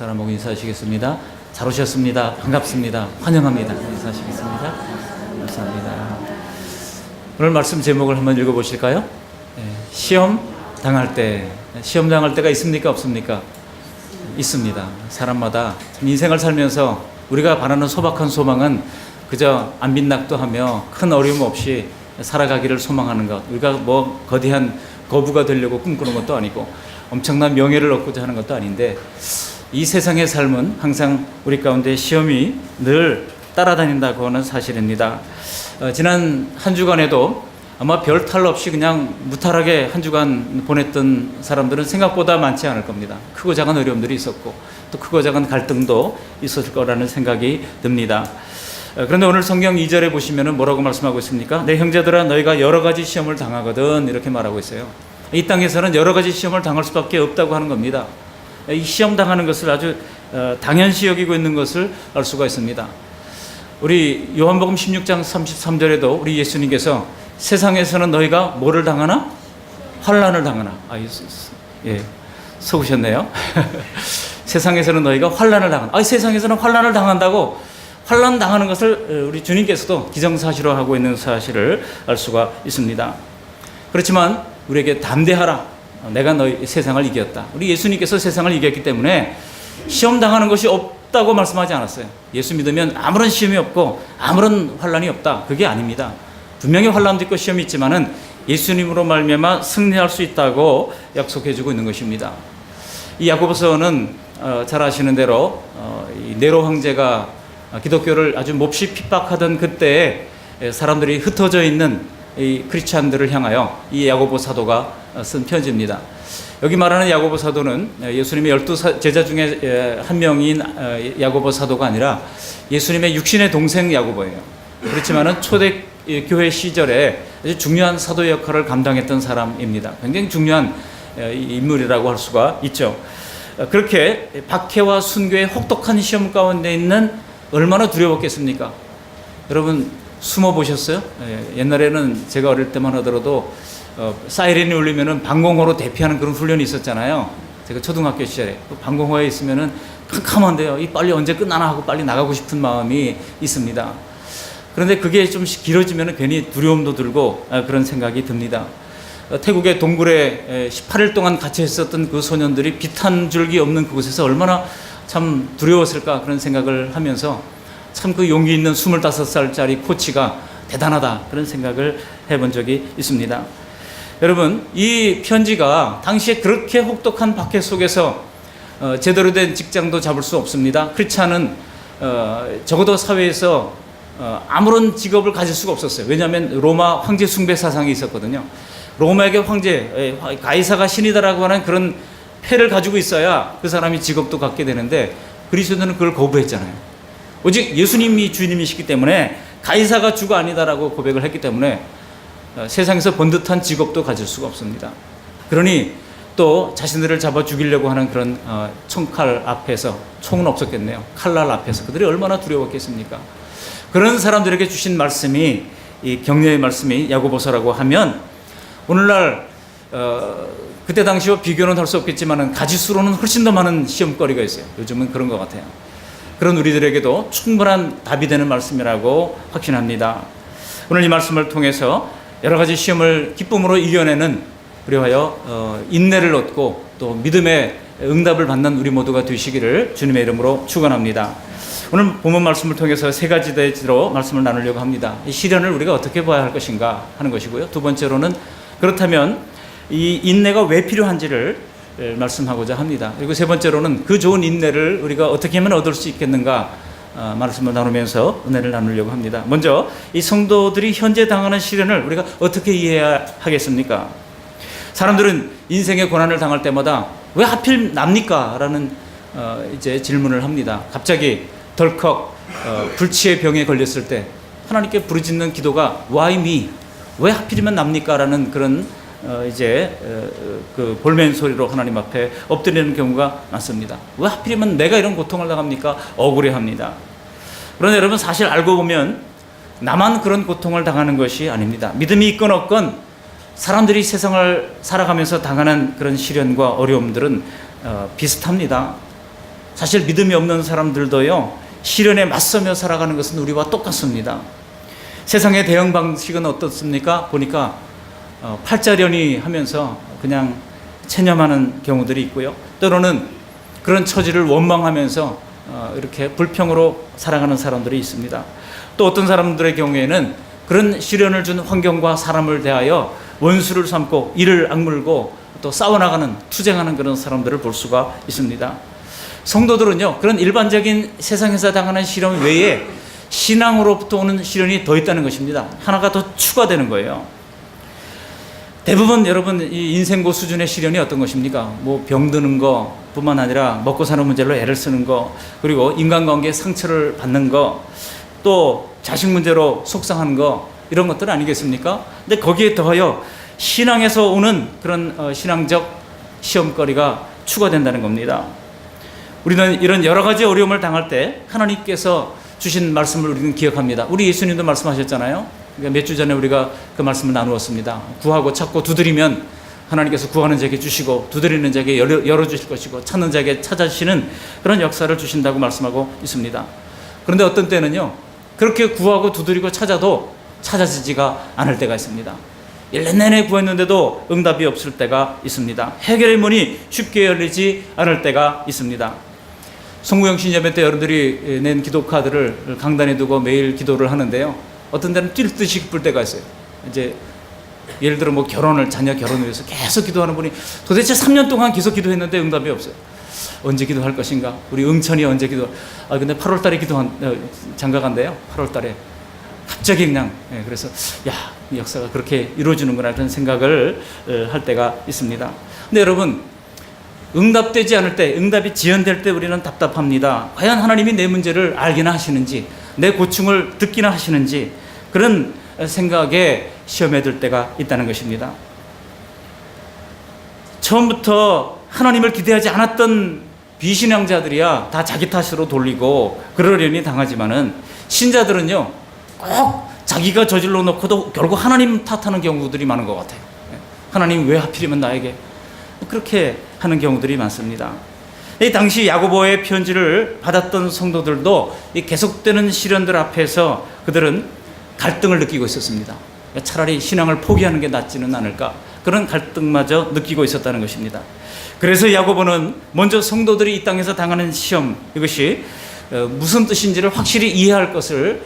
사람하고 인사하시겠습니다. 잘 오셨습니다. 반갑습니다. 환영합니다. 인사하시겠습니다. 감사합니다. 오늘 말씀 제목을 한번 읽어보실까요? 시험 당할 때가 있습니까? 없습니까? 있습니다. 사람마다 인생을 살면서 우리가 바라는 소박한 소망은 그저 안빈낙도하며 큰 어려움 없이 살아가기를 소망하는 것. 우리가 뭐 거대한 거부가 되려고 꿈꾸는 것도 아니고 엄청난 명예를 얻고자 하는 것도 아닌데, 이 세상의 삶은 항상 우리 가운데 시험이 늘 따라다닌다고 하는 사실입니다. 지난 한 주간에도 아마 별 탈 없이 그냥 무탈하게 한 주간 보냈던 사람들은 생각보다 많지 않을 겁니다. 크고 작은 어려움들이 있었고 또 크고 작은 갈등도 있었을 거라는 생각이 듭니다. 그런데 오늘 성경 2절에 보시면 뭐라고 말씀하고 있습니까? 내 형제들아, 너희가 여러 가지 시험을 당하거든, 이렇게 말하고 있어요. 이 땅에서는 여러 가지 시험을 당할 수밖에 없다고 하는 겁니다. 이 시험 당하는 것을 아주 당연시 여기고 있는 것을 알 수가 있습니다. 우리 요한복음 16장 33절에도 우리 예수님께서 세상에서는 너희가 뭐를 당하나? 환난을 당하나? 속으셨네요. 세상에서는 너희가 환난을 당하나? 세상에서는 환난을 당한다고, 환난 당하는 것을 우리 주님께서도 기정사실화하고 있는 사실을 알 수가 있습니다. 그렇지만 우리에게 담대하라. 내가 너희 세상을 이겼다. 우리 예수님께서 세상을 이겼기 때문에 시험 당하는 것이 없다고 말씀하지 않았어요. 예수 믿으면 아무런 시험이 없고 아무런 환난이 없다. 그게 아닙니다. 분명히 환난도 있고 시험이 있지만은 예수님으로 말미암아 승리할 수 있다고 약속해주고 있는 것입니다. 이 야고보서는 잘 아시는 대로 이 네로 황제가 기독교를 아주 몹시 핍박하던 그때에 사람들이 흩어져 있는 이 크리스찬들을 향하여 이 야고보 사도가 쓴 편지입니다. 여기 말하는 야고보 사도는 예수님의 12 제자 중에 한 명인 야고보 사도가 아니라 예수님의 육신의 동생 야고보예요. 그렇지만은 초대 교회 시절에 아주 중요한 사도 역할을 감당했던 사람입니다. 굉장히 중요한 인물이라고 할 수가 있죠. 그렇게 박해와 순교의 혹독한 시험 가운데 있는, 얼마나 두려웠겠습니까? 여러분 숨어 보셨어요? 옛날에는 제가 어릴 때만 하더라도 사이렌이 울리면은 방공호로 대피하는 그런 훈련이 있었잖아요. 제가 초등학교 시절에 방공호에 있으면은 캄캄한데요. 이 빨리 언제 끝나나 하고 빨리 나가고 싶은 마음이 있습니다. 그런데 그게 좀 길어지면은 괜히 두려움도 들고 그런 생각이 듭니다. 태국의 동굴에 18일 동안 갇혀 있었던 그 소년들이 빛 한 줄기 없는 그곳에서 얼마나 참 두려웠을까, 그런 생각을 하면서 참 그 용기 있는 25살짜리 코치가 대단하다, 그런 생각을 해본 적이 있습니다. 여러분, 이 편지가 당시에 그렇게 혹독한 박해 속에서 제대로 된 직장도 잡을 수 없습니다. 크리스찬은 적어도 사회에서 아무런 직업을 가질 수가 없었어요. 왜냐하면 로마 황제 숭배 사상이 있었거든요. 로마에게 황제, 가이사가 신이다라고 하는 그런 패를 가지고 있어야 그 사람이 직업도 갖게 되는데, 그리스도인들은 그걸 거부했잖아요. 오직 예수님이 주님이시기 때문에 가이사가 주가 아니다라고 고백을 했기 때문에 세상에서 번듯한 직업도 가질 수가 없습니다. 그러니 또 자신들을 잡아 죽이려고 하는 그런 총칼 앞에서, 총은 없었겠네요. 칼날 앞에서 그들이 얼마나 두려웠겠습니까? 그런 사람들에게 주신 말씀이, 이 격려의 말씀이 야고보서라고 하면, 오늘날 그때 당시와 비교는 할 수 없겠지만 가지수로는 훨씬 더 많은 시험거리가 있어요. 요즘은 그런 것 같아요. 그런 우리들에게도 충분한 답이 되는 말씀이라고 확신합니다. 오늘 이 말씀을 통해서 여러 가지 시험을 기쁨으로 이겨내는, 그리하여 인내를 얻고 또 믿음의 응답을 받는 우리 모두가 되시기를 주님의 이름으로 축원합니다. 오늘 본문 말씀을 통해서 세 가지 대지로 말씀을 나누려고 합니다. 이 시련을 우리가 어떻게 봐야 할 것인가 하는 것이고요. 두 번째로는 그렇다면 이 인내가 왜 필요한지를 말씀하고자 합니다. 그리고 세 번째로는 그 좋은 인내를 우리가 어떻게 하면 얻을 수 있겠는가 말씀을 나누면서 은혜를 나누려고 합니다. 먼저 이 성도들이 현재 당하는 시련을 우리가 어떻게 이해해야 하겠습니까? 사람들은 인생의 고난을 당할 때마다 왜 하필 납니까? 라는 이제 질문을 합니다. 갑자기 덜컥 불치의 병에 걸렸을 때 하나님께 부르짖는 기도가 Why me? 왜 하필이면 납니까? 라는 그런 그 볼멘 소리로 하나님 앞에 엎드리는 경우가 많습니다. 왜 하필이면 내가 이런 고통을 당합니까? 억울해합니다. 그런데 여러분, 사실 알고 보면 나만 그런 고통을 당하는 것이 아닙니다. 믿음이 있건 없건 사람들이 세상을 살아가면서 당하는 그런 시련과 어려움들은 비슷합니다. 사실 믿음이 없는 사람들도요, 시련에 맞서며 살아가는 것은 우리와 똑같습니다. 세상의 대응 방식은 어떻습니까? 보니까 팔자련이 하면서 그냥 체념하는 경우들이 있고요. 때로는 그런 처지를 원망하면서 이렇게 불평으로 살아가는 사람들이 있습니다. 또 어떤 사람들의 경우에는 그런 시련을 준 환경과 사람을 대하여 원수를 삼고 이를 악물고 또 싸워나가는, 투쟁하는 그런 사람들을 볼 수가 있습니다. 성도들은요, 그런 일반적인 세상에서 당하는 시련 외에 신앙으로부터 오는 시련이 더 있다는 것입니다. 하나가 더 추가되는 거예요. 대부분 여러분 이 인생고 수준의 시련이 어떤 것입니까? 뭐 병드는 거 뿐만 아니라 먹고 사는 문제로 애를 쓰는 거, 그리고 인간관계에 상처를 받는 거, 또 자식 문제로 속상한 거, 이런 것들 아니겠습니까? 근데 거기에 더하여 신앙에서 오는 그런 신앙적 시험거리가 추가된다는 겁니다. 우리는 이런 여러 가지 어려움을 당할 때 하나님께서 주신 말씀을 우리는 기억합니다. 우리 예수님도 말씀하셨잖아요. 그러니까 몇 주 전에 우리가 그 말씀을 나누었습니다. 구하고 찾고 두드리면 하나님께서 구하는 자에게 주시고 두드리는 자에게 열어주실 것이고 찾는 자에게 찾아주시는 그런 역사를 주신다고 말씀하고 있습니다. 그런데 어떤 때는요, 그렇게 구하고 두드리고 찾아도 찾아지지가 않을 때가 있습니다. 1년 내내 구했는데도 응답이 없을 때가 있습니다. 해결의 문이 쉽게 열리지 않을 때가 있습니다. 송구영 신예배 때 여러분들이 낸 기도 카드를 강단에 두고 매일 기도를 하는데요, 어떤 때는 뛸 듯이 기쁠 때가 있어요. 이제 예를 들어 뭐 자녀 결혼을 위해서 계속 기도하는 분이 도대체 3년 동안 계속 기도했는데 응답이 없어요. 언제 기도할 것인가? 우리 응천이 언제 근데 8월 달에 장가 간대요. 8월 달에. 갑자기 그냥, 그래서, 이 역사가 그렇게 이루어지는구나, 그런 생각을 할 때가 있습니다. 근데 여러분, 응답되지 않을 때, 응답이 지연될 때 우리는 답답합니다. 과연 하나님이 내 문제를 알기나 하시는지, 내 고충을 듣기나 하시는지, 그런 생각에 시험에 들 때가 있다는 것입니다. 처음부터 하나님을 기대하지 않았던 비신앙자들이야 다 자기 탓으로 돌리고 그러려니 당하지만은, 신자들은요, 꼭 자기가 저질러 놓고도 결국 하나님 탓하는 경우들이 많은 것 같아요. 하나님 왜 하필이면 나에게, 그렇게 하는 경우들이 많습니다. 이 당시 야고보의 편지를 받았던 성도들도 이 계속되는 시련들 앞에서 그들은 갈등을 느끼고 있었습니다. 차라리 신앙을 포기하는 게 낫지는 않을까, 그런 갈등마저 느끼고 있었다는 것입니다. 그래서 야고보는 먼저 성도들이 이 땅에서 당하는 시험, 이것이 무슨 뜻인지를 확실히 이해할 것을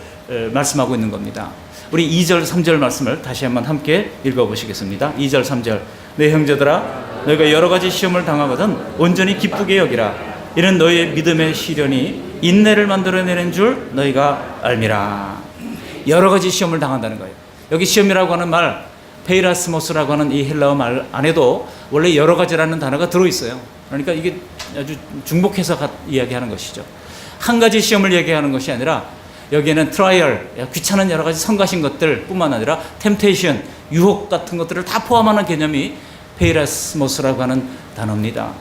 말씀하고 있는 겁니다. 우리 2절 3절 말씀을 다시 한번 함께 읽어보시겠습니다. 2절 3절. 내 형제들아, 너희가 여러 가지 시험을 당하거든 온전히 기쁘게 여기라. 이는 너희의 믿음의 시련이 인내를 만들어내는 줄 너희가 알미라. 여러 가지 시험을 당한다는 거예요. 여기 시험이라고 하는 말, 페이라스모스라고 하는 이 헬라어 말 안에도 원래 여러 가지라는 단어가 들어있어요. 그러니까 이게 아주 중복해서 이야기하는 것이죠. 한 가지 시험을 얘기하는 것이 아니라 여기에는 트라이얼, 귀찮은 여러 가지 성가신 것들 뿐만 아니라 템테이션, 유혹 같은 것들을 다 포함하는 개념이 페이라스모스라고 하는 단어입니다.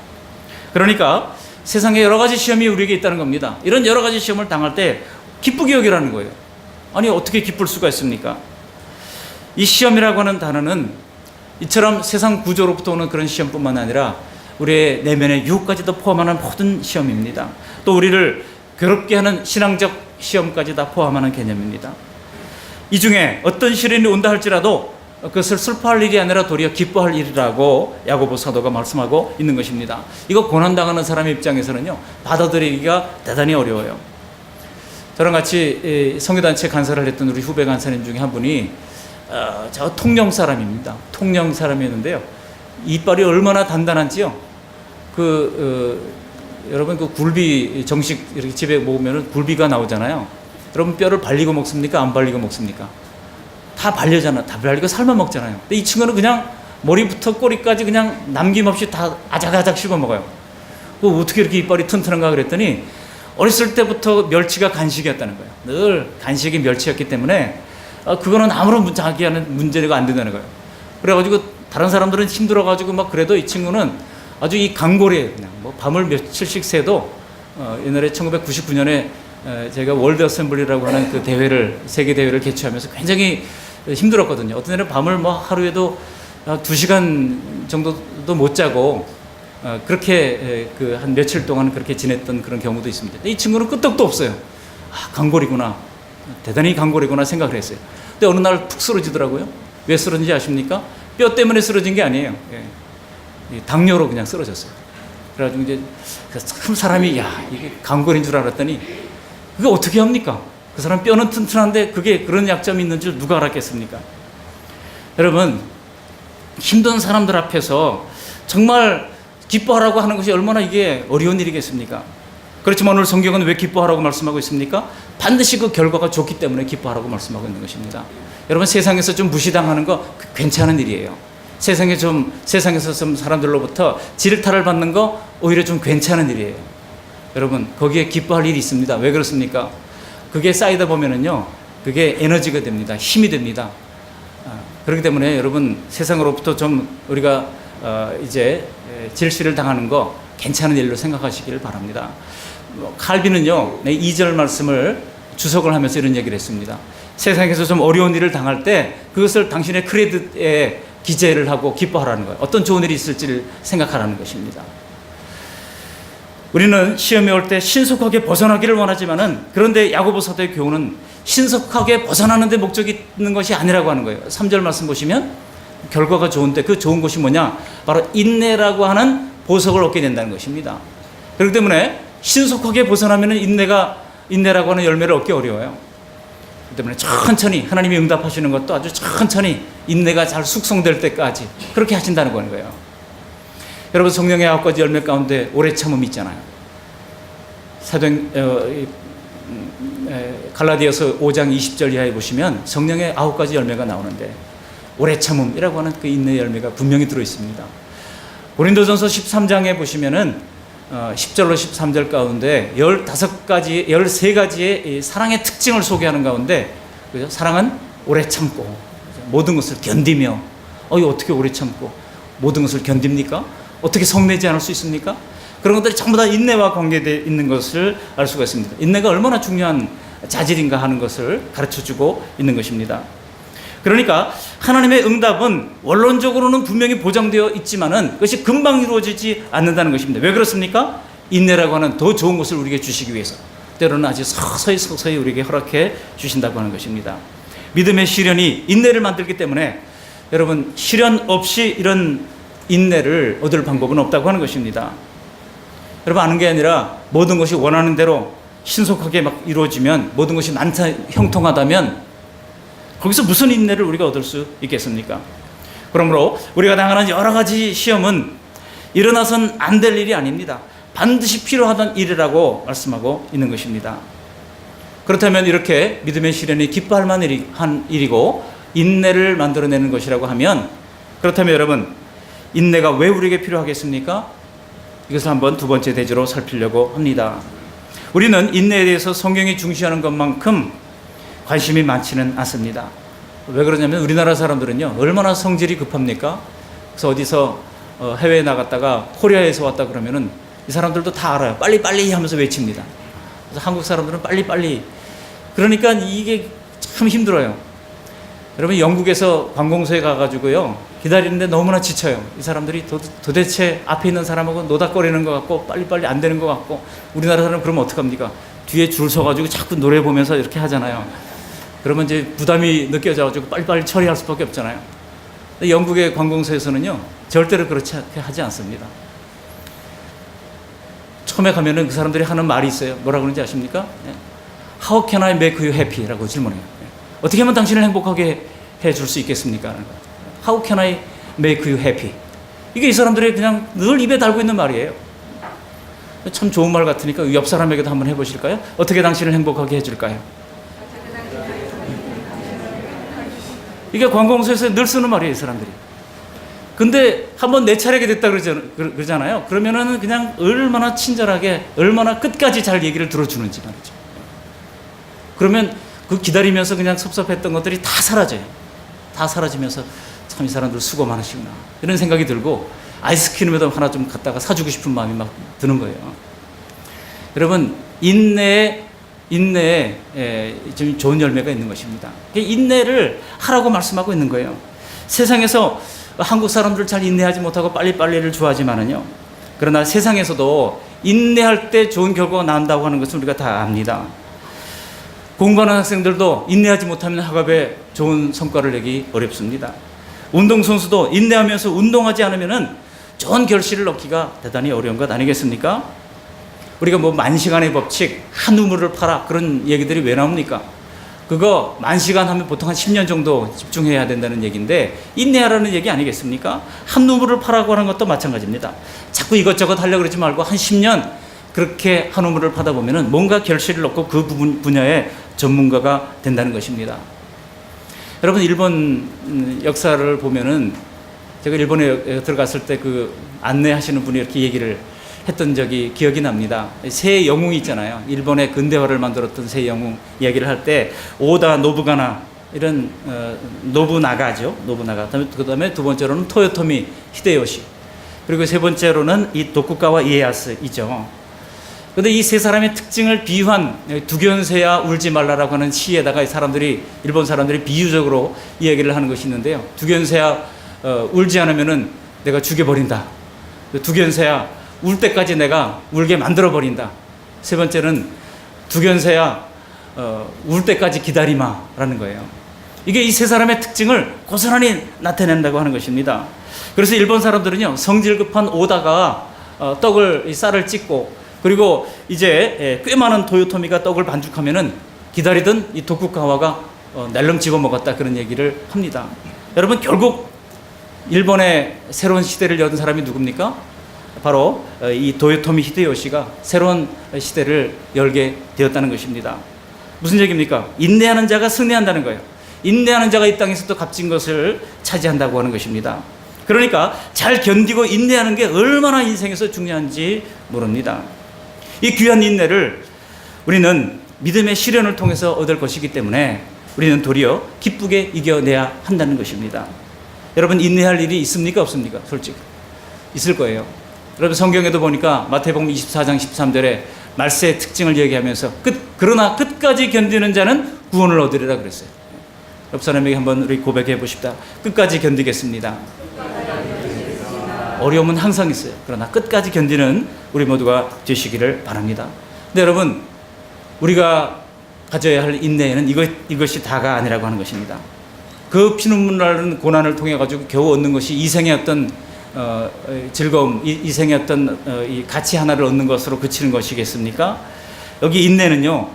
그러니까 세상에 여러 가지 시험이 우리에게 있다는 겁니다. 이런 여러 가지 시험을 당할 때 기쁘게 여기라는 거예요. 아니, 어떻게 기쁠 수가 있습니까? 이 시험이라고 하는 단어는 이처럼 세상 구조로부터 오는 그런 시험뿐만 아니라 우리의 내면의 유혹까지도 포함하는 모든 시험입니다. 또 우리를 괴롭게 하는 신앙적 시험까지 다 포함하는 개념입니다. 이 중에 어떤 시련이 온다 할지라도 그것을 슬퍼할 일이 아니라 도리어 기뻐할 일이라고 야고보 사도가 말씀하고 있는 것입니다. 이거 고난당하는 사람의 입장에서는요, 받아들이기가 대단히 어려워요. 저랑 같이 성교단체 간사를 했던 우리 후배 간사님 중에 한 분이 저 통영 사람입니다. 통영 사람이었는데요, 이빨이 얼마나 단단한지요. 여러분 그 굴비 정식 이렇게 집에 먹으면 굴비가 나오잖아요. 여러분 뼈를 발리고 먹습니까? 안 발리고 먹습니까? 다 발려잖아. 다 발리고 삶아 먹잖아요. 근데 이 친구는 그냥 머리부터 꼬리까지 그냥 남김없이 다 아작아작 씹어 먹어요. 어떻게 이렇게 이빨이 튼튼한가 그랬더니 어렸을 때부터 멸치가 간식이었다는 거예요. 늘 간식이 멸치였기 때문에 그거는 아무런 자기하는 문제가 안 된다는 거예요. 그래가지고 다른 사람들은 힘들어가지고 막 그래도 이 친구는 아주 이 강골이에요. 그냥 뭐 밤을 며칠씩 새도 옛날에 1999년에 제가 월드 어셈블리라고 하는 그 대회를, 세계 대회를 개최하면서 굉장히 힘들었거든요. 어떤 날은 밤을 뭐 하루에도 2시간 정도도 못 자고 그렇게 그 한 며칠 동안 그렇게 지냈던 그런 경우도 있습니다. 이 친구는 끄떡도 없어요. 강골이구나. 대단히 강골이구나 생각을 했어요. 근데 어느 날 푹 쓰러지더라고요. 왜 쓰러진지 아십니까? 뼈 때문에 쓰러진 게 아니에요. 당뇨로 그냥 쓰러졌어요. 그래가지고 이제 참 사람이 이게 강골인 줄 알았더니 그게 어떻게 합니까? 그 사람 뼈는 튼튼한데 그게 그런 약점이 있는 줄 누가 알았겠습니까? 여러분, 힘든 사람들 앞에서 정말 기뻐하라고 하는 것이 얼마나 이게 어려운 일이겠습니까? 그렇지만 오늘 성경은 왜 기뻐하라고 말씀하고 있습니까? 반드시 그 결과가 좋기 때문에 기뻐하라고 말씀하고 있는 것입니다. 여러분, 세상에서 좀 무시당하는 거 괜찮은 일이에요. 세상에서 좀 사람들로부터 질타를 받는 거 오히려 좀 괜찮은 일이에요. 여러분, 거기에 기뻐할 일이 있습니다. 왜 그렇습니까? 그게 쌓이다 보면은요, 그게 에너지가 됩니다. 힘이 됩니다. 그렇기 때문에 여러분, 세상으로부터 좀 우리가 이제 질시를 당하는 거 괜찮은 일로 생각하시기를 바랍니다. 칼빈은요, 2절 말씀을 주석을 하면서 이런 얘기를 했습니다. 세상에서 좀 어려운 일을 당할 때 그것을 당신의 크레딧에 기재를 하고 기뻐하라는 거예요. 어떤 좋은 일이 있을지를 생각하라는 것입니다. 우리는 시험이 올 때 신속하게 벗어나기를 원하지만은, 그런데 야고보 사도의 교훈은 신속하게 벗어나는 데 목적이 있는 것이 아니라고 하는 거예요. 3절 말씀 보시면 결과가 좋은데 그 좋은 것이 뭐냐? 바로 인내라고 하는 보석을 얻게 된다는 것입니다. 그렇기 때문에 신속하게 벗어나면 인내라고 하는 열매를 얻기 어려워요. 그렇기 때문에 천천히 하나님이 응답하시는 것도 아주 천천히 인내가 잘 숙성될 때까지 그렇게 하신다는 거예요. 여러분, 성령의 9가지 열매 가운데 오래 참음이 있잖아요. 갈라디아서 5장 20절 이하에 보시면 성령의 9가지 열매가 나오는데 오래 참음이라고 하는 그 인내의 열매가 분명히 들어있습니다. 고린도전서 13장에 보시면은 10절로 13절 가운데 13가지의 사랑의 특징을 소개하는 가운데, 그죠? 사랑은 오래 참고 모든 것을 견디며, 이거 어떻게 오래 참고 모든 것을 견딥니까? 어떻게 성내지 않을 수 있습니까? 그런 것들이 전부 다 인내와 관계되어 있는 것을 알 수가 있습니다. 인내가 얼마나 중요한 자질인가 하는 것을 가르쳐주고 있는 것입니다. 그러니까 하나님의 응답은 원론적으로는 분명히 보장되어 있지만은 그것이 금방 이루어지지 않는다는 것입니다. 왜 그렇습니까? 인내라고 하는 더 좋은 것을 우리에게 주시기 위해서 때로는 아주 서서히 우리에게 허락해 주신다고 하는 것입니다. 믿음의 시련이 인내를 만들기 때문에 여러분, 시련 없이 이런 인내를 얻을 방법은 없다고 하는 것입니다. 여러분, 아는 게 아니라 모든 것이 원하는 대로 신속하게 막 이루어지면, 모든 것이 형통하다면 거기서 무슨 인내를 우리가 얻을 수 있겠습니까? 그러므로 우리가 당하는 여러 가지 시험은 일어나선 안 될 일이 아닙니다. 반드시 필요하던 일이라고 말씀하고 있는 것입니다. 그렇다면 이렇게 믿음의 시련이 기뻐할 만한 일이고 인내를 만들어내는 것이라고 하면, 그렇다면 여러분, 인내가 왜 우리에게 필요하겠습니까? 이것을 한번 두 번째 대지로 살피려고 합니다. 우리는 인내에 대해서 성경이 중시하는 것만큼 관심이 많지는 않습니다. 왜 그러냐면 우리나라 사람들은요, 얼마나 성질이 급합니까? 그래서 어디서 해외에 나갔다가 코리아에서 왔다 그러면은 이 사람들도 다 알아요. 빨리빨리 하면서 외칩니다. 그래서 한국 사람들은 빨리빨리. 그러니까 이게 참 힘들어요. 여러분, 영국에서 관공서에 가가지고요, 기다리는데 너무나 지쳐요. 이 사람들이 도대체 앞에 있는 사람하고 노닥거리는 것 같고 빨리빨리 안 되는 것 같고. 우리나라 사람은 그러면 어떡합니까? 뒤에 줄 서가지고 자꾸 노래 보면서 이렇게 하잖아요. 그러면 이제 부담이 느껴져가지고 빨리빨리 처리할 수밖에 없잖아요. 영국의 관공서에서는요, 절대로 그렇게 하지 않습니다. 처음에 가면은 그 사람들이 하는 말이 있어요. 뭐라 그러는지 아십니까? How can I make you happy? 라고 질문해요. 어떻게 하면 당신을 행복하게 해줄 수 있겠습니까? How can I make you happy? 이게 이 사람들이 그냥 늘 입에 달고 있는 말이에요. 참 좋은 말 같으니까 옆 사람에게도 한번 해보실까요? 어떻게 당신을 행복하게 해줄까요? 이게 관공서에서 늘 쓰는 말이에요, 이 사람들이. 근데 한번 내 차례가 됐다 그러잖아요. 그러면은 그냥 얼마나 친절하게, 얼마나 끝까지 잘 얘기를 들어주는지 말이죠. 그러면 그 기다리면서 그냥 섭섭했던 것들이 다 사라져요. 다 사라지면서 참 이 사람들 수고 많으시구나, 이런 생각이 들고 아이스크림에도 하나 좀 갖다가 사주고 싶은 마음이 막 드는 거예요. 여러분, 인내에 좀 좋은 열매가 있는 것입니다. 인내를 하라고 말씀하고 있는 거예요. 세상에서 한국 사람들 잘 인내하지 못하고 빨리빨리를 좋아하지만은요, 그러나 세상에서도 인내할 때 좋은 결과가 난다고 하는 것은 우리가 다 압니다. 공부하는 학생들도 인내하지 못하면 학업에 좋은 성과를 내기 어렵습니다. 운동선수도 인내하면서 운동하지 않으면 좋은 결실을 얻기가 대단히 어려운 것 아니겠습니까? 우리가 뭐 만시간의 법칙, 한 우물을 파라 그런 얘기들이 왜 나옵니까? 그거 만시간 하면 보통 한 10년 정도 집중해야 된다는 얘기인데 인내하라는 얘기 아니겠습니까? 한 우물을 파라고 하는 것도 마찬가지입니다. 자꾸 이것저것 하려고 그러지 말고 한 10년 그렇게 한 우물을 파다 보면은 뭔가 결실을 얻고 그 분야의 전문가가 된다는 것입니다. 여러분 일본 역사를 보면은 제가 일본에 들어갔을 때 그 안내하시는 분이 이렇게 얘기를 했던 적이 기억이 납니다. 세 영웅이 있잖아요. 일본의 근대화를 만들었던 세 영웅 이야기를 할 때 오다 노부가나 이런 노부나가죠. 노부나가. 그다음에 두 번째로는 토요토미 히데요시. 그리고 세 번째로는 이 도쿠가와 이에야스이죠. 그런데 이 세 사람의 특징을 비유한 두견새야 울지 말라라고 하는 시에다가 일본 사람들이 비유적으로 이야기를 하는 것이 있는데요. 두견새야 울지 않으면은 내가 죽여버린다. 두견새야 울 때까지 내가 울게 만들어버린다. 세 번째는 두견새야 울 때까지 기다리마라는 거예요. 이게 이 세 사람의 특징을 고스란히 나타낸다고 하는 것입니다. 그래서 일본 사람들은요 성질 급한 오다가 쌀을 찢고 그리고 이제 꽤 많은 도요토미가 떡을 반죽하면은 기다리던 이 도쿠가와가 날름 집어먹었다 그런 얘기를 합니다. 여러분 결국 일본의 새로운 시대를 여는 사람이 누굽니까? 바로 이 도요토미 히데요시가 새로운 시대를 열게 되었다는 것입니다. 무슨 얘기입니까? 인내하는 자가 승리한다는 거예요. 인내하는 자가 이 땅에서 또 값진 것을 차지한다고 하는 것입니다. 그러니까 잘 견디고 인내하는 게 얼마나 인생에서 중요한지 모릅니다. 이 귀한 인내를 우리는 믿음의 시련을 통해서 얻을 것이기 때문에 우리는 도리어 기쁘게 이겨내야 한다는 것입니다. 여러분 인내할 일이 있습니까? 없습니까? 솔직히 있을 거예요. 여러분 성경에도 보니까 마태복음 24장 13절에 말세의 특징을 얘기하면서 그러나 끝까지 견디는 자는 구원을 얻으리라 그랬어요. 옆 사람에게 한번 우리 고백해 보십시다. 끝까지 견디겠습니다. 어려움은 항상 있어요. 그러나 끝까지 견디는 우리 모두가 되시기를 바랍니다. 근데 여러분 우리가 가져야 할 인내에는 이것이 다가 아니라고 하는 것입니다. 그 피눈물 나는 고난을 통해 가지고 겨우 얻는 것이 이생의 어떤 즐거움, 이생의 어떤 이 가치 하나를 얻는 것으로 그치는 것이겠습니까? 여기 인내는요,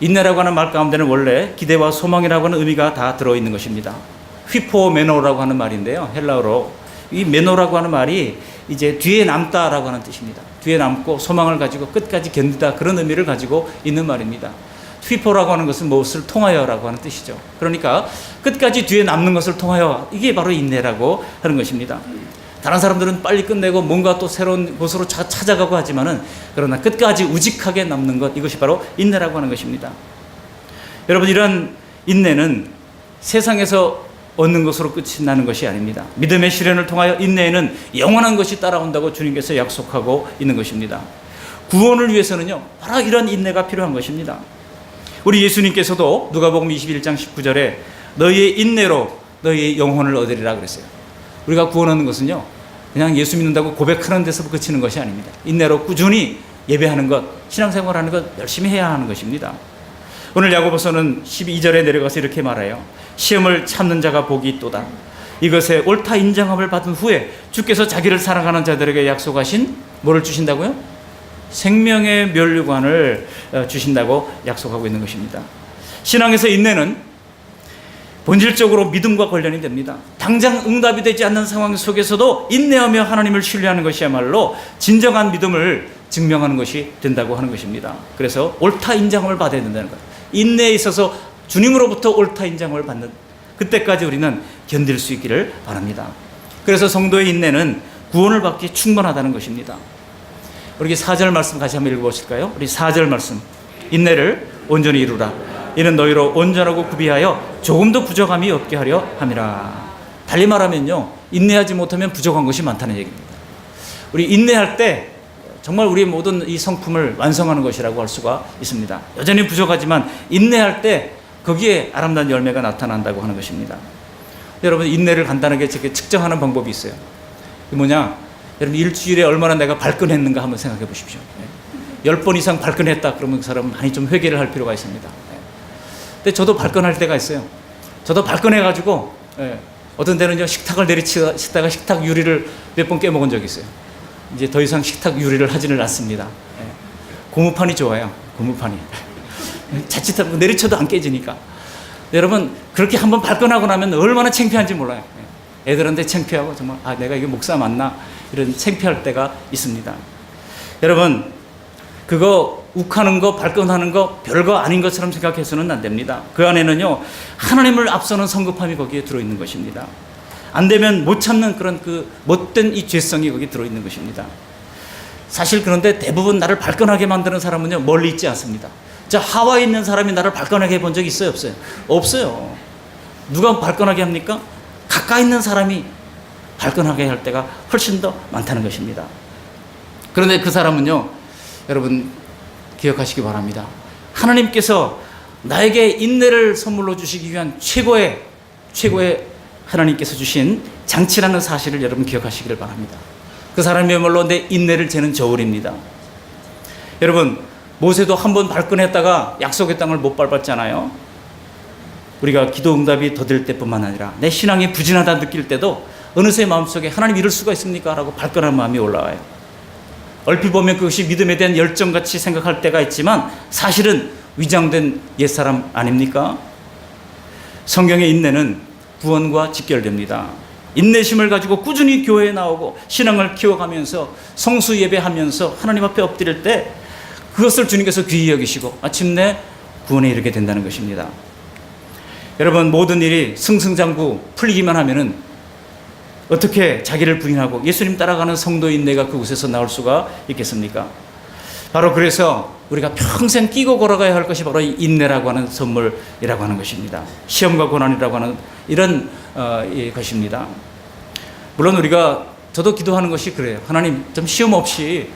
인내라고 하는 말 가운데는 원래 기대와 소망이라고 하는 의미가 다 들어있는 것입니다. 휘포메노라고 하는 말인데요, 헬라어로 이 메노라고 하는 말이 이제 뒤에 남다라고 하는 뜻입니다. 뒤에 남고 소망을 가지고 끝까지 견디다 그런 의미를 가지고 있는 말입니다. 휘포라고 하는 것은 무엇을 통하여라고 하는 뜻이죠. 그러니까 끝까지 뒤에 남는 것을 통하여 이게 바로 인내라고 하는 것입니다. 다른 사람들은 빨리 끝내고 뭔가 또 새로운 곳으로 찾아가고 하지만은 그러나 끝까지 우직하게 남는 것 이것이 바로 인내라고 하는 것입니다. 여러분 이런 인내는 세상에서 얻는 것으로 끝이 나는 것이 아닙니다. 믿음의 시련을 통하여 인내에는 영원한 것이 따라온다고 주님께서 약속하고 있는 것입니다. 구원을 위해서는요 바로 이런 인내가 필요한 것입니다. 우리 예수님께서도 누가복음 21장 19절에 너희의 인내로 너희의 영혼을 얻으리라 그랬어요. 우리가 구원 얻는 것은요 그냥 예수 믿는다고 고백하는 데서 그치는 것이 아닙니다. 인내로 꾸준히 예배하는 것, 신앙생활하는 것 열심히 해야 하는 것입니다. 오늘 야고보서는 12절에 내려가서 이렇게 말해요. 시험을 참는 자가 복이 있도다. 이것에 옳다 인정함을 받은 후에 주께서 자기를 사랑하는 자들에게 약속하신 뭐를 주신다고요? 생명의 면류관을 주신다고 약속하고 있는 것입니다. 신앙에서 인내는 본질적으로 믿음과 관련이 됩니다. 당장 응답이 되지 않는 상황 속에서도 인내하며 하나님을 신뢰하는 것이야말로 진정한 믿음을 증명하는 것이 된다고 하는 것입니다. 그래서 옳다 인정함을 받아야 된다는 것. 인내에 있어서 주님으로부터 옳다 인정함을 받는 그때까지 우리는 견딜 수 있기를 바랍니다. 그래서 성도의 인내는 구원을 받기에 충분하다는 것입니다. 우리 4절 말씀 같이 한번 읽어보실까요? 우리 4절 말씀. 인내를 온전히 이루라. 이는 너희로 온전하고 구비하여 조금도 부족함이 없게 하려 함이라. 달리 말하면요, 인내하지 못하면 부족한 것이 많다는 얘기입니다. 우리 인내할 때 정말 우리의 모든 이 성품을 완성하는 것이라고 할 수가 있습니다. 여전히 부족하지만 인내할 때 거기에 아름다운 열매가 나타난다고 하는 것입니다. 여러분 인내를 간단하게 측정하는 방법이 있어요. 뭐냐? 여러분 일주일에 얼마나 내가 발끈했는가 한번 생각해 보십시오. 10번 이상 발끈했다 그러면 그 사람은 많이 좀 회개를 할 필요가 있습니다. 근데 저도 발끈할 때가 있어요. 저도 발끈해가지고 어떤 때는요 식탁을 내리치다가 식탁 유리를 몇 번 깨먹은 적이 있어요. 이제 더 이상 식탁 유리를 하지는 않습니다. 고무판이 좋아요. 고무판이 자칫하면 내리쳐도 안 깨지니까. 여러분 그렇게 한번 발끈하고 나면 얼마나 창피한지 몰라요. 애들한테 창피하고 정말 내가 이게 목사 맞나 이런 창피할 때가 있습니다. 여러분 그거 욱하는 거 발끈하는 거 별거 아닌 것처럼 생각해서는 안 됩니다. 그 안에는요 하나님을 앞서는 성급함이 거기에 들어있는 것입니다. 안 되면 못 참는 그런 그 못된 이 죄성이 거기에 들어있는 것입니다. 사실 그런데 대부분 나를 발끈하게 만드는 사람은요 멀리 있지 않습니다. 저 하와이에 있는 사람이 나를 발끈하게 해본 적이 있어요? 없어요? 없어요. 누가 발끈하게 합니까? 가까이 있는 사람이 발끈하게 할 때가 훨씬 더 많다는 것입니다. 그런데 그 사람은요 여러분 기억하시기 바랍니다. 하나님께서 나에게 인내를 선물로 주시기 위한 최고의 하나님께서 주신 장치라는 사실을 여러분 기억하시기를 바랍니다. 그 사람이야말로 내 인내를 재는 저울입니다. 여러분 모세도 한 번 발끈했다가 약속의 땅을 못 밟았잖아요. 우리가 기도 응답이 더딜 때뿐만 아니라 내 신앙이 부진하다 느낄 때도 어느새 마음속에 하나님 이럴 수가 있습니까? 라고 발끈한 마음이 올라와요. 얼핏 보면 그것이 믿음에 대한 열정같이 생각할 때가 있지만 사실은 위장된 옛사람 아닙니까? 성경의 인내는 구원과 직결됩니다. 인내심을 가지고 꾸준히 교회에 나오고 신앙을 키워가면서 성수 예배하면서 하나님 앞에 엎드릴 때 그것을 주님께서 귀히 여기시고 마침내 구원에 이르게 된다는 것입니다. 여러분 모든 일이 승승장구 풀리기만 하면은 어떻게 자기를 부인하고 예수님 따라가는 성도의 인내가 그곳에서 나올 수가 있겠습니까? 바로 그래서 우리가 평생 끼고 걸어가야 할 것이 바로 이 인내라고 하는 선물이라고 하는 것입니다. 시험과 고난이라고 하는 이런 것입니다. 물론 저도 기도하는 것이 그래요. 하나님 좀 시험 없이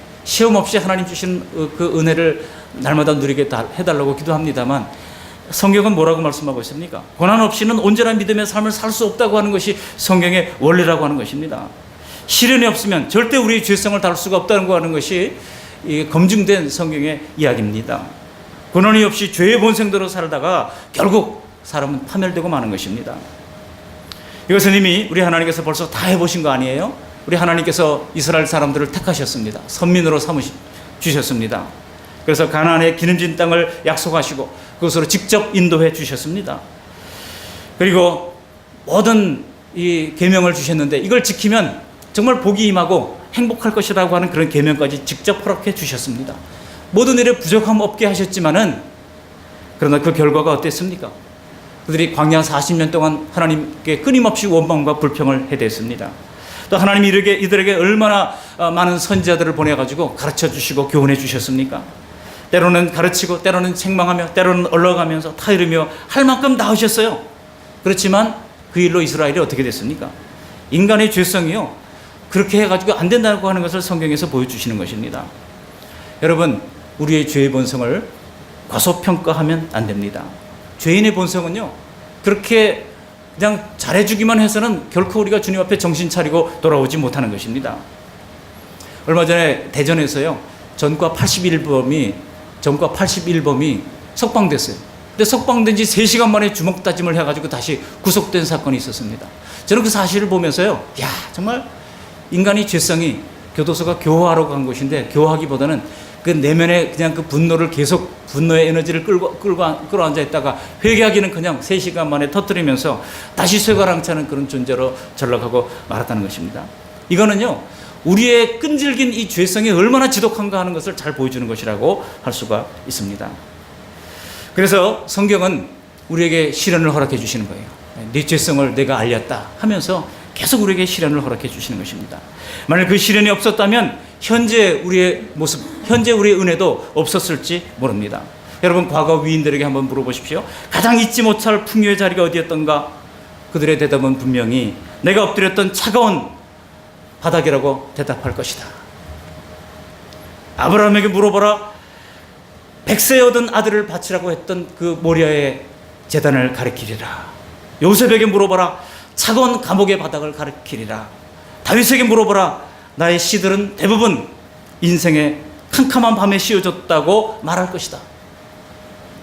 하나님 주신 그 은혜를 날마다 누리게 해달라고 기도합니다만 성경은 뭐라고 말씀하고 있습니까? 고난 없이는 온전한 믿음의 삶을 살 수 없다고 하는 것이 성경의 원리라고 하는 것입니다. 시련이 없으면 절대 우리의 죄성을 다룰 수가 없다는 거 하는 것이 검증된 성경의 이야기입니다. 고난이 없이 죄의 본성대로 살다가 결국 사람은 파멸되고 마는 것입니다. 이것은 이미 우리 하나님께서 벌써 다 해보신 거 아니에요? 우리 하나님께서 이스라엘 사람들을 택하셨습니다. 선민으로 주셨습니다. 그래서 가나안의 기름진 땅을 약속하시고 그것으로 직접 인도해 주셨습니다. 그리고 모든 이 계명을 주셨는데 이걸 지키면 정말 복이 임하고 행복할 것이라고 하는 그런 계명까지 직접 허락해 주셨습니다. 모든 일에 부족함 없게 하셨지만은 그러나 그 결과가 어땠습니까? 그들이 광야 40년 동안 하나님께 끊임없이 원망과 불평을 해댔습니다. 또 하나님이 이들에게 얼마나 많은 선지자들을 보내가지고 가르쳐 주시고 교훈해 주셨습니까? 때로는 가르치고 때로는 책망하며 때로는 얼러가면서 타이르며 할 만큼 다 하셨어요. 그렇지만 그 일로 이스라엘이 어떻게 됐습니까? 인간의 죄성이요 그렇게 해가지고 안 된다고 하는 것을 성경에서 보여주시는 것입니다. 여러분 우리의 죄의 본성을 과소평가하면 안 됩니다. 죄인의 본성은요 그렇게 그냥 잘해주기만 해서는 결코 우리가 주님 앞에 정신 차리고 돌아오지 못하는 것입니다. 얼마 전에 대전에서요 전과 81범이 석방됐어요. 근데 석방된 지 3시간 만에 주먹 다짐을 해가지고 다시 구속된 사건이 있었습니다. 저는 그 사실을 보면서요 정말 인간의 죄성이 교도소가 교화하러 간 곳인데 교화하기보다는 그 내면에 그냥 그 분노의 에너지를 끌어앉아 있다가 회개하기는 그냥 3시간 만에 터뜨리면서 다시 쇠가랑차는 그런 존재로 전락하고 말았다는 것입니다. 이거는요 우리의 끈질긴 이 죄성이 얼마나 지독한가 하는 것을 잘 보여주는 것이라고 할 수가 있습니다. 그래서 성경은 우리에게 시련을 허락해 주시는 거예요. 네 죄성을 내가 알렸다 하면서 계속 우리에게 시련을 허락해 주시는 것입니다. 만약 그 시련이 없었다면 현재 우리의 은혜도 없었을지 모릅니다. 여러분 과거 위인들에게 한번 물어보십시오. 가장 잊지 못할 풍요의 자리가 어디였던가? 그들의 대답은 분명히 내가 엎드렸던 차가운 바닥이라고 대답할 것이다. 아브라함에게 물어보라. 100세 얻은 아들을 바치라고 했던 그 모리아의 제단을 가리키리라. 요셉에게 물어보라. 차가운 감옥의 바닥을 가리키리라. 다윗에게 물어보라. 나의 씨들은 대부분 인생의 캄캄한 밤에 씌워졌다고 말할 것이다.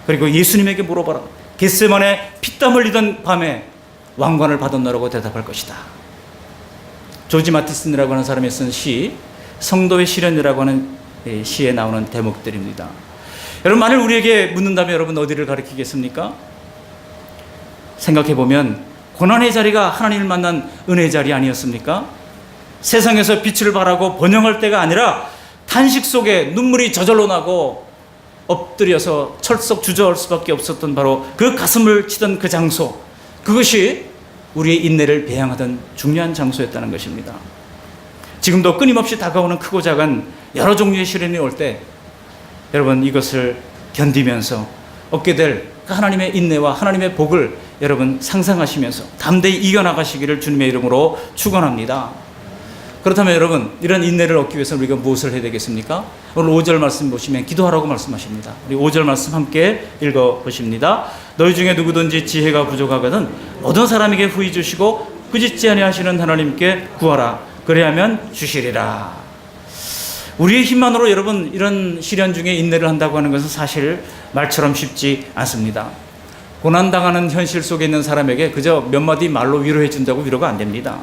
그리고 예수님에게 물어봐라. 겟세마네 피땀 흘리던 밤에 왕관을 받았노라고 대답할 것이다. 조지 마티슨이라고 하는 사람이 쓴 시, 성도의 시련이라고 하는 시에 나오는 대목들입니다. 여러분, 만일 우리에게 묻는다면 여러분 어디를 가리키겠습니까? 생각해보면 고난의 자리가 하나님을 만난 은혜의 자리 아니었습니까? 세상에서 빛을 발하고 번영할 때가 아니라 탄식 속에 눈물이 저절로 나고 엎드려서 철썩 주저할 수밖에 없었던 바로 그 가슴을 치던 그 장소, 그것이 우리의 인내를 배양하던 중요한 장소였다는 것입니다. 지금도 끊임없이 다가오는 크고 작은 여러 종류의 시련이 올 때 여러분 이것을 견디면서 얻게 될 하나님의 인내와 하나님의 복을 여러분 상상하시면서 담대히 이겨나가시기를 주님의 이름으로 축원합니다. 그렇다면 여러분, 이런 인내를 얻기 위해서 우리가 무엇을 해야 되겠습니까? 오늘 5절 말씀 보시면 기도하라고 말씀하십니다. 우리 5절 말씀 함께 읽어보십니다. 너희 중에 누구든지 지혜가 부족하거든 모든 사람에게 후히 주시고 꾸짖지 아니하시는 하나님께 구하라. 그래야면 주시리라. 우리의 힘만으로 여러분 이런 시련 중에 인내를 한다고 하는 것은 사실 말처럼 쉽지 않습니다. 고난당하는 현실 속에 있는 사람에게 그저 몇 마디 말로 위로해 준다고 위로가 안 됩니다.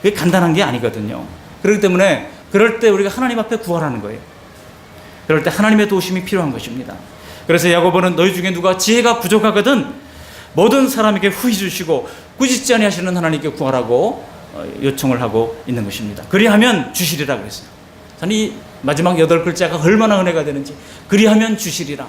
그게 간단한 게 아니거든요. 그렇기 때문에 그럴 때 우리가 하나님 앞에 구하라는 거예요. 그럴 때 하나님의 도우심이 필요한 것입니다. 그래서 야고보는 너희 중에 누가 지혜가 부족하거든 모든 사람에게 후히 주시고 꾸짖지 아니하시는 하나님께 구하라고 요청을 하고 있는 것입니다. 그리하면 주시리라 그랬어요. 저는 이 마지막 8글자가 얼마나 은혜가 되는지, 그리하면 주시리라.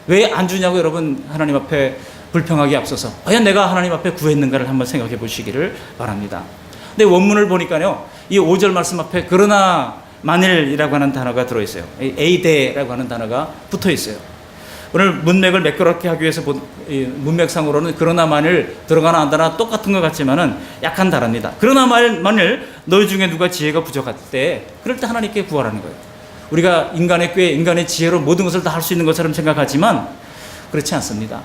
왜 안 주냐고 여러분 하나님 앞에 불평하기 앞서서 과연 내가 하나님 앞에 구했는가를 한번 생각해 보시기를 바랍니다. 근데 원문을 보니까요, 이 5절 말씀 앞에 그러나 만일이라고 하는 단어가 들어있어요. 에이데라고 하는 단어가 붙어 있어요. 오늘 문맥을 매끄럽게 하기 위해서 문맥상으로는 그러나 만일 들어가나 안 들어가나 똑같은 것 같지만은 약간 다릅니다. 그러나 만일 너희 중에 누가 지혜가 부족할 때, 그럴 때 하나님께 구하라는 거예요. 우리가 인간의 꾀, 인간의 지혜로 모든 것을 다 할 수 있는 것처럼 생각하지만 그렇지 않습니다.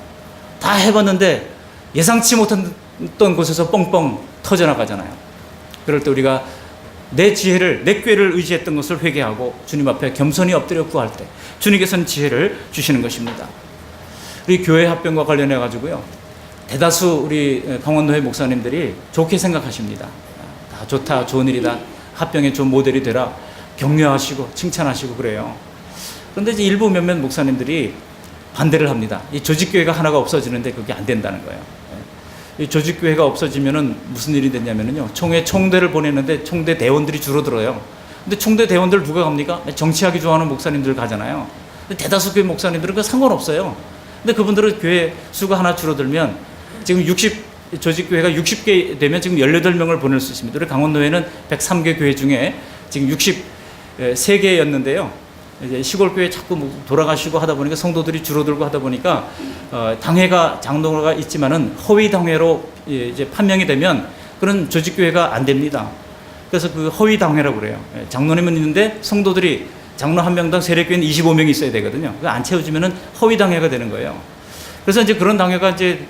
다 해봤는데 예상치 못했던 곳에서 뻥뻥 터져나가잖아요. 그럴 때 우리가 내 지혜를, 내 꾀를 의지했던 것을 회개하고 주님 앞에 겸손히 엎드려 구할 때 주님께서는 지혜를 주시는 것입니다. 우리 교회 합병과 관련해 가지고요, 대다수 우리 강원노회 목사님들이 좋게 생각하십니다. 다 좋다, 좋은 일이다, 합병의 좋은 모델이 되라 격려하시고 칭찬하시고 그래요. 그런데 이제 일부 몇몇 목사님들이 반대를 합니다. 이 조직교회가 하나가 없어지는데 그게 안 된다는 거예요. 이 조직교회가 없어지면은 무슨 일이 됐냐면요, 총대를 보내는데 총대 대원들이 줄어들어요. 근데 총대 대원들 누가 갑니까? 정치하기 좋아하는 목사님들 가잖아요. 근데 대다수 교회 목사님들은 그 상관없어요. 근데 그분들은 교회 수가 하나 줄어들면 지금 조직교회가 60개 되면 지금 18명을 보낼 수 있습니다. 우리 강원노회는 103개 교회 중에 지금 63개였는데요. 이제 시골교회 자꾸 돌아가시고 하다 보니까 성도들이 줄어들고 하다 보니까 당회가 장로가 있지만은 허위 당회로 이제 판명이 되면 그런 조직교회가 안 됩니다. 그래서 그 허위 당회라고 그래요. 장로님은 있는데 성도들이 장로 한 명당 세례교인 25명이 있어야 되거든요. 그거 안 채워지면은 허위 당회가 되는 거예요. 그래서 이제 그런 당회가 이제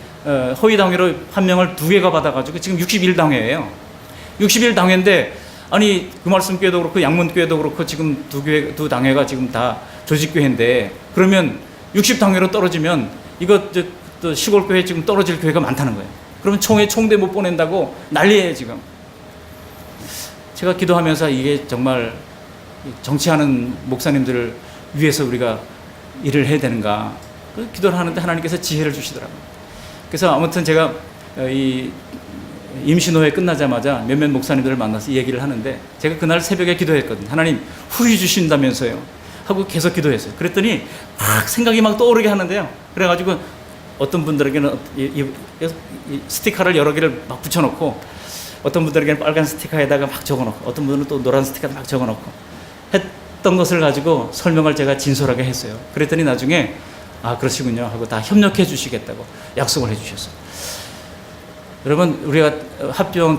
허위 당회로 판명을 2개가 받아가지고 지금 61당회예요. 61당회인데 아니 그 말씀교회도 그렇고 양문교회도 그렇고 지금 두 당회가 지금 다 조직교회인데, 그러면 60당회로 떨어지면 이거 또 시골교회 지금 떨어질 교회가 많다는 거예요. 그러면 총대 못 보낸다고 난리예요 지금. 제가 기도하면서 이게 정말 정치하는 목사님들을 위해서 우리가 일을 해야 되는가, 기도를 하는데 하나님께서 지혜를 주시더라고요. 그래서 아무튼 제가 이 임시노회 끝나자마자 몇몇 목사님들을 만나서 얘기를 하는데, 제가 그날 새벽에 기도했거든요. 하나님 후히 주신다면서요 하고 계속 기도했어요. 그랬더니 막 생각이 막 떠오르게 하는데요. 그래가지고 어떤 분들에게는 이 스티커를 여러 개를 막 붙여놓고, 어떤 분들에게는 빨간 스티커에다가 막 적어놓고, 어떤 분들은 또 노란 스티커를 막 적어놓고 했던 것을 가지고 설명을 제가 진솔하게 했어요. 그랬더니 나중에 아 그러시군요 하고 다 협력해 주시겠다고 약속을 해 주셨어요. 여러분, 우리가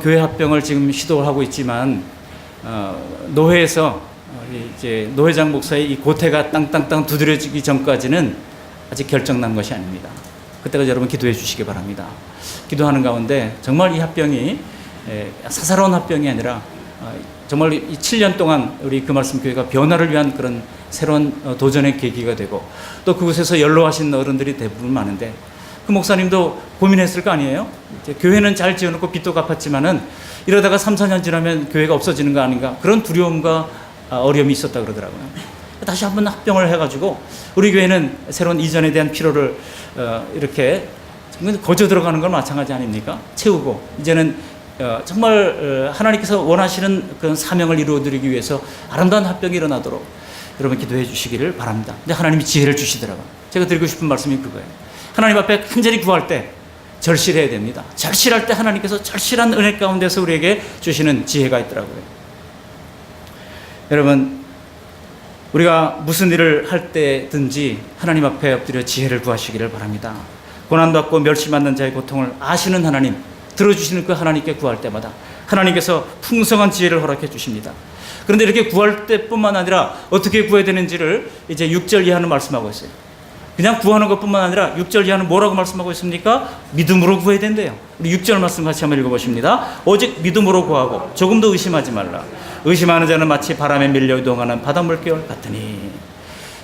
교회 합병을 지금 시도하고 있지만 노회에서 이제 노회장 목사의 이 고태가 땅땅땅 두드려지기 전까지는 아직 결정난 것이 아닙니다. 그때까지 여러분 기도해 주시기 바랍니다. 기도하는 가운데 정말 이 합병이 사사로운 합병이 아니라 정말 이 7년 동안 우리 그 말씀 교회가 변화를 위한 그런 새로운 도전의 계기가 되고, 또 그곳에서 연로하신 어른들이 대부분 많은데, 그 목사님도 고민했을 거 아니에요? 이제 교회는 잘 지어놓고 빚도 갚았지만은 이러다가 3, 4년 지나면 교회가 없어지는 거 아닌가, 그런 두려움과 어려움이 있었다 그러더라고요. 다시 한번 합병을 해가지고 우리 교회는 새로운 이전에 대한 필요를 이렇게 거저 들어가는 건 마찬가지 아닙니까? 채우고 이제는 정말 하나님께서 원하시는 그런 사명을 이루어드리기 위해서 아름다운 합병이 일어나도록 여러분 기도해 주시기를 바랍니다. 근데 하나님이 지혜를 주시더라고요. 제가 드리고 싶은 말씀이 그거예요. 하나님 앞에 간절히 구할 때 절실해야 됩니다. 절실할 때 하나님께서 절실한 은혜 가운데서 우리에게 주시는 지혜가 있더라고요. 여러분, 우리가 무슨 일을 할 때든지 하나님 앞에 엎드려 지혜를 구하시기를 바랍니다. 고난받고 멸시받는 자의 고통을 아시는 하나님, 들어주시는 그 하나님께 구할 때마다 하나님께서 풍성한 지혜를 허락해 주십니다. 그런데 이렇게 구할 때뿐만 아니라 어떻게 구해야 되는지를 이제 6절 이하는 말씀하고 있어요. 그냥 구하는 것뿐만 아니라 6절 이하는 뭐라고 말씀하고 있습니까? 믿음으로 구해야 된대요. 우리 6절 말씀 같이 한번 읽어보십니다. 오직 믿음으로 구하고 조금도 의심하지 말라. 의심하는 자는 마치 바람에 밀려 이동하는 바닷물결 같으니.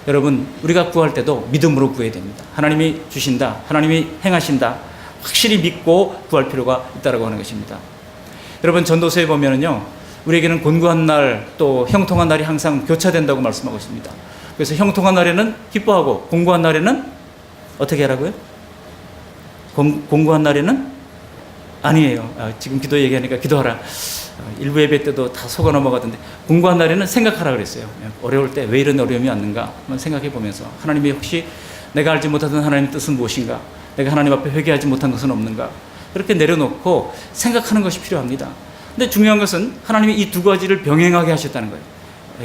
여러분, 우리가 구할 때도 믿음으로 구해야 됩니다. 하나님이 주신다, 하나님이 행하신다, 확실히 믿고 구할 필요가 있다고 하는 것입니다. 여러분, 전도서에 보면은요, 우리에게는 곤고한 날 또 형통한 날이 항상 교차된다고 말씀하고 있습니다. 그래서 형통한 날에는 기뻐하고 공고한 날에는 어떻게 하라고요? 공고한 날에는 아니에요. 지금 기도 얘기하니까 기도하라. 일부 예배 때도 다 속아 넘어가던데, 공고한 날에는 생각하라 그랬어요. 어려울 때 왜 이런 어려움이 왔는가 한번 생각해 보면서, 하나님이 혹시 내가 알지 못하던 하나님의 뜻은 무엇인가, 내가 하나님 앞에 회개하지 못한 것은 없는가, 그렇게 내려놓고 생각하는 것이 필요합니다. 근데 중요한 것은 하나님이 이 두 가지를 병행하게 하셨다는 거예요.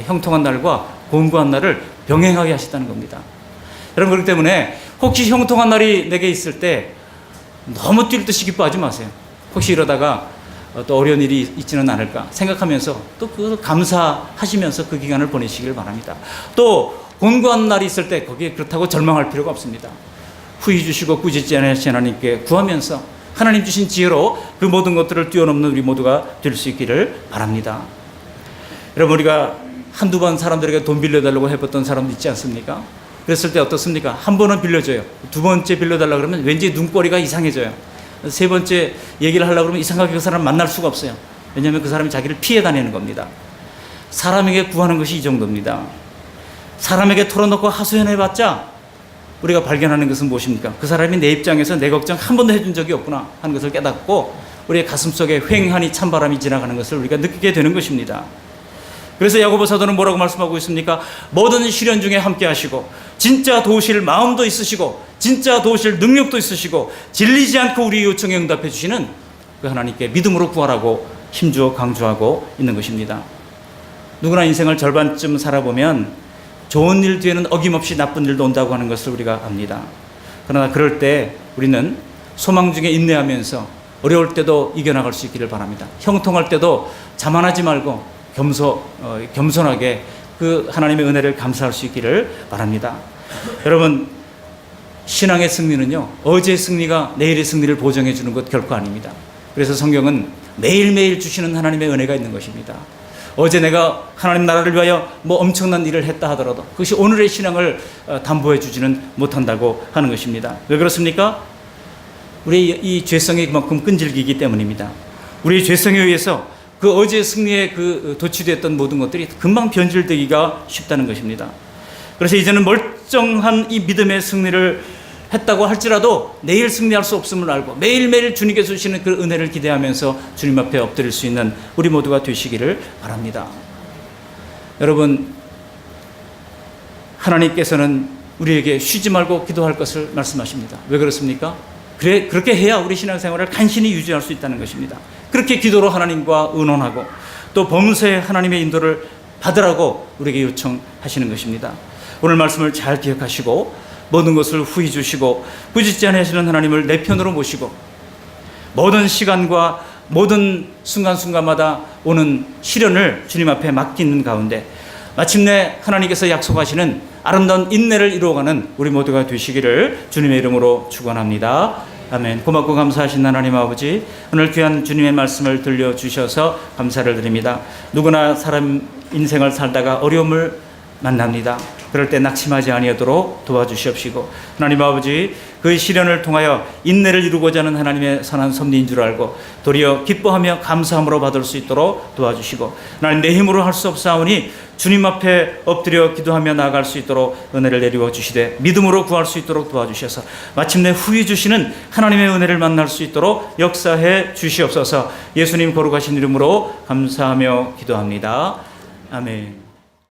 형통한 날과 공고한 날을 병행하게 하셨다는 겁니다. 여러분, 그렇기 때문에 혹시 형통한 날이 내게 있을 때 너무 뛸 듯이 기뻐하지 마세요. 혹시 이러다가 또 어려운 일이 있지는 않을까 생각하면서 또 그것을 감사하시면서 그 기간을 보내시길 바랍니다. 또 곤고한 날이 있을 때 거기에 그렇다고 절망할 필요가 없습니다. 후히 주시고 꾸짖지 않으신 하나님께 구하면서 하나님 주신 지혜로 그 모든 것들을 뛰어넘는 우리 모두가 될 수 있기를 바랍니다. 여러분, 우리가 한두 번 사람들에게 돈 빌려달라고 해봤던 사람도 있지 않습니까? 그랬을 때 어떻습니까? 한 번은 빌려줘요. 두 번째 빌려달라 그러면 왠지 눈꼬리가 이상해져요. 세 번째 얘기를 하려고 그러면 이상하게 그 사람 만날 수가 없어요. 왜냐하면 그 사람이 자기를 피해 다니는 겁니다. 사람에게 구하는 것이 이 정도입니다. 사람에게 털어놓고 하소연해봤자 우리가 발견하는 것은 무엇입니까? 그 사람이 내 입장에서 내 걱정 한 번도 해준 적이 없구나 하는 것을 깨닫고 우리의 가슴속에 휑하니 찬바람이 지나가는 것을 우리가 느끼게 되는 것입니다. 그래서 야고보 사도는 뭐라고 말씀하고 있습니까? 모든 시련 중에 함께 하시고 진짜 도우실 마음도 있으시고 진짜 도우실 능력도 있으시고 질리지 않고 우리 요청에 응답해 주시는 그 하나님께 믿음으로 구하라고 힘주어 강조하고 있는 것입니다. 누구나 인생을 절반쯤 살아보면 좋은 일 뒤에는 어김없이 나쁜 일도 온다고 하는 것을 우리가 압니다. 그러나 그럴 때 우리는 소망 중에 인내하면서 어려울 때도 이겨나갈 수 있기를 바랍니다. 형통할 때도 자만하지 말고 겸손하게 그 하나님의 은혜를 감사할 수 있기를 바랍니다. 여러분, 신앙의 승리는요, 어제의 승리가 내일의 승리를 보장해 주는 것 결코 아닙니다. 그래서 성경은 매일매일 주시는 하나님의 은혜가 있는 것입니다. 어제 내가 하나님 나라를 위하여 뭐 엄청난 일을 했다 하더라도 그것이 오늘의 신앙을 담보해 주지는 못한다고 하는 것입니다. 왜 그렇습니까? 우리의 이 죄성이 그만큼 끈질기기 때문입니다. 우리의 죄성에 의해서 그 어제의 승리에 그 도취되었던 모든 것들이 금방 변질되기가 쉽다는 것입니다. 그래서 이제는 멀쩡한 이 믿음의 승리를 했다고 할지라도 내일 승리할 수 없음을 알고 매일매일 주님께서 주시는 그 은혜를 기대하면서 주님 앞에 엎드릴 수 있는 우리 모두가 되시기를 바랍니다. 여러분, 하나님께서는 우리에게 쉬지 말고 기도할 것을 말씀하십니다. 왜 그렇습니까? 그렇게 해야 우리 신앙생활을 간신히 유지할 수 있다는 것입니다. 그렇게 기도로 하나님과 의논하고 또 범사에 하나님의 인도를 받으라고 우리에게 요청하시는 것입니다. 오늘 말씀을 잘 기억하시고 모든 것을 후히 주시고 꾸짖지 않으시는 하나님을 내 편으로 모시고 모든 시간과 모든 순간순간마다 오는 시련을 주님 앞에 맡기는 가운데 마침내 하나님께서 약속하시는 아름다운 인내를 이루어가는 우리 모두가 되시기를 주님의 이름으로 축원합니다. 아멘. 고맙고 감사하신 하나님 아버지, 오늘 귀한 주님의 말씀을 들려주셔서 감사를 드립니다. 누구나 사람 인생을 살다가 어려움을 만납니다. 그럴 때 낙심하지 아니하도록 도와주시옵시고, 하나님 아버지, 그 시련을 통하여 인내를 이루고자 하는 하나님의 선한 섭리인 줄 알고 도리어 기뻐하며 감사함으로 받을 수 있도록 도와주시고, 하나님 내 힘으로 할 수 없사오니 주님 앞에 엎드려 기도하며 나아갈 수 있도록 은혜를 내리워 주시되 믿음으로 구할 수 있도록 도와주셔서 마침내 후히 주시는 하나님의 은혜를 만날 수 있도록 역사해 주시옵소서. 예수님 거룩하신 이름으로 감사하며 기도합니다. 아멘.